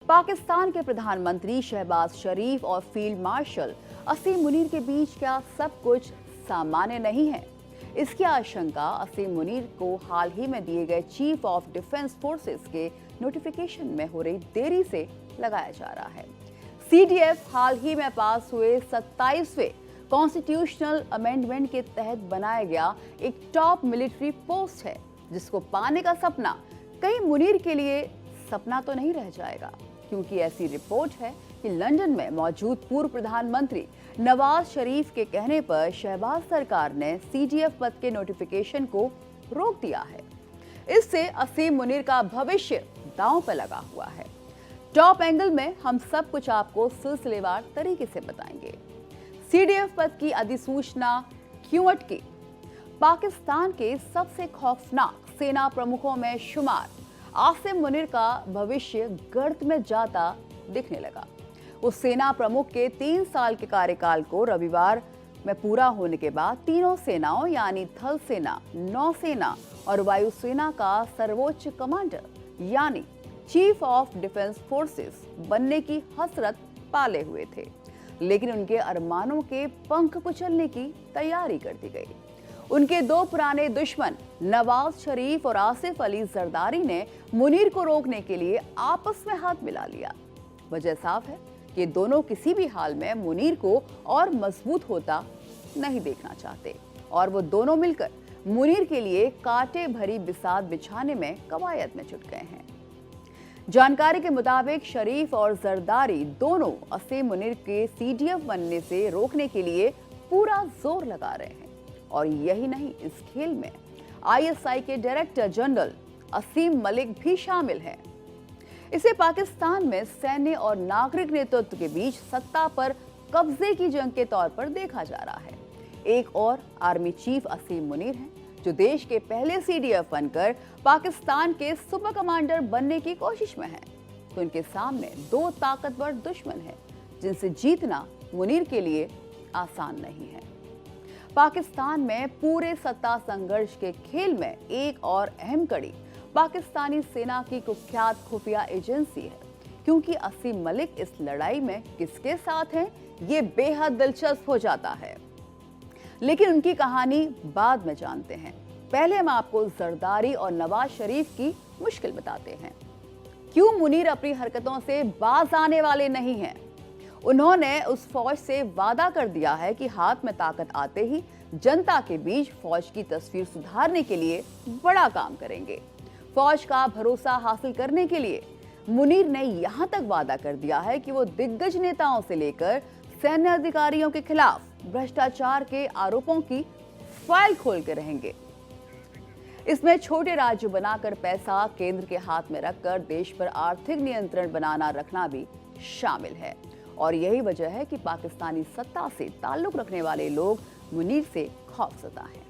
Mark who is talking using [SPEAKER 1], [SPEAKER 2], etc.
[SPEAKER 1] पाकिस्तान के प्रधानमंत्री शहबाज शरीफ और फील्ड मार्शल असीम मुनीर के बीच क्या सब कुछ सामान्य नहीं है? इसकी आशंका असीम मुनीर को हाल ही में दिए गए चीफ ऑफ डिफेंस फोर्सेस के नोटिफिकेशन में हो रही देरी से लगाया जा रहा है। सीडीएफ हाल ही में पास हुए 27वें कॉन्स्टिट्यूशनल अमेंडमेंट के तहत बनाया गया एक टॉप मिलिट्री पोस्ट है, जिसको पाने का सपना कहीं मुनीर के लिए सपना तो नहीं रह जाएगा, क्योंकि ऐसी रिपोर्ट है कि लंदन में मौजूद पूर्व प्रधानमंत्री नवाज शरीफ के कहने पर शहबाज सरकार ने सीडीएफ पद के नोटिफिकेशन को रोक दिया है। इससे असीम मुनीर का भविष्य दांव पर लगा हुआ है। टॉप एंगल में हम सब कुछ आपको सिलसिलेवार तरीके से बताएंगे। सीडीएफ पद की अधिसूचना क्यों अटकी? पाकिस्तान के सबसे खौफनाक सेना प्रमुखों में शुमार आसिम मुनीर का भविष्य गर्त में जाता दिखने लगा। उस सेना प्रमुख के 3 साल के कार्यकाल को रविवार में पूरा होने के बाद तीनों सेनाओं यानी थल सेना, नौसेना और वायुसेना का सर्वोच्च कमांडर यानी चीफ ऑफ डिफेंस फोर्सेस बनने की हसरत पाले हुए थे, लेकिन उनके अरमानों के पंख कुचलने की तैयारी कर दी गई। उनके 2 पुराने दुश्मन नवाज शरीफ और आसिफ अली जरदारी ने मुनीर को रोकने के लिए आपस में हाथ मिला लिया। वजह साफ है कि दोनों किसी भी हाल में मुनीर को और मजबूत होता नहीं देखना चाहते और वो दोनों मिलकर मुनीर के लिए कांटे भरी बिसात बिछाने में कवायद में जुट गए हैं। जानकारी के मुताबिक शरीफ और जरदारी दोनों असीम मुनीर के सीडीएफ बनने से रोकने के लिए पूरा जोर लगा रहे हैं। और यही नहीं, इस खेल में आईएसआई के डायरेक्टर जनरल असीम मलिक भी शामिल हैं। इसे पाकिस्तान में सैन्य और नागरिक नेतृत्व के बीच सत्ता पर कब्जे की जंग के तौर पर देखा जा रहा है। एक और आर्मी चीफ असीम मुनीर हैं, जो देश के पहले सीडीएफ बनकर पाकिस्तान के सुपर कमांडर बनने की कोशिश में हैं। तो उनके सामने 2 ताकतवर दुश्मन हैं, जिनसे जीतना मुनीर के लिए आसान नहीं है। पाकिस्तान में पूरे सत्ता संघर्ष के खेल में एक और अहम कड़ी पाकिस्तानी सेना की कुख्यात खुफिया एजेंसी है, क्योंकि असीम मलिक इस लड़ाई में किसके साथ हैं, ये बेहद दिलचस्प हो जाता है। लेकिन उनकी कहानी बाद में जानते हैं। पहले हम आपको जरदारी और नवाज शरीफ की मुश्किल बताते हैं। क्यों मुनीर अपनी हरकतों से बाज आने वाले नहीं हैं? उन्होंने उस फौज से वादा कर दिया है कि हाथ में ताकत आते ही जनता के बीच फौज की तस्वीर सुधारने के लिए बड़ा काम करेंगे। फौज का भरोसा हासिल करने के लिए मुनीर ने यहां तक वादा कर दिया है कि वो दिग्गज नेताओं से लेकर सैन्य अधिकारियों के खिलाफ भ्रष्टाचार के आरोपों की फाइल खोलते रहेंगे। इसमें छोटे राज्य बनाकर पैसा केंद्र के हाथ में रखकर देश पर आर्थिक नियंत्रण बनाना रखना भी शामिल है। और यही वजह है कि पाकिस्तानी सत्ता से ताल्लुक रखने वाले लोग मुनीर से खौफजदा हैं।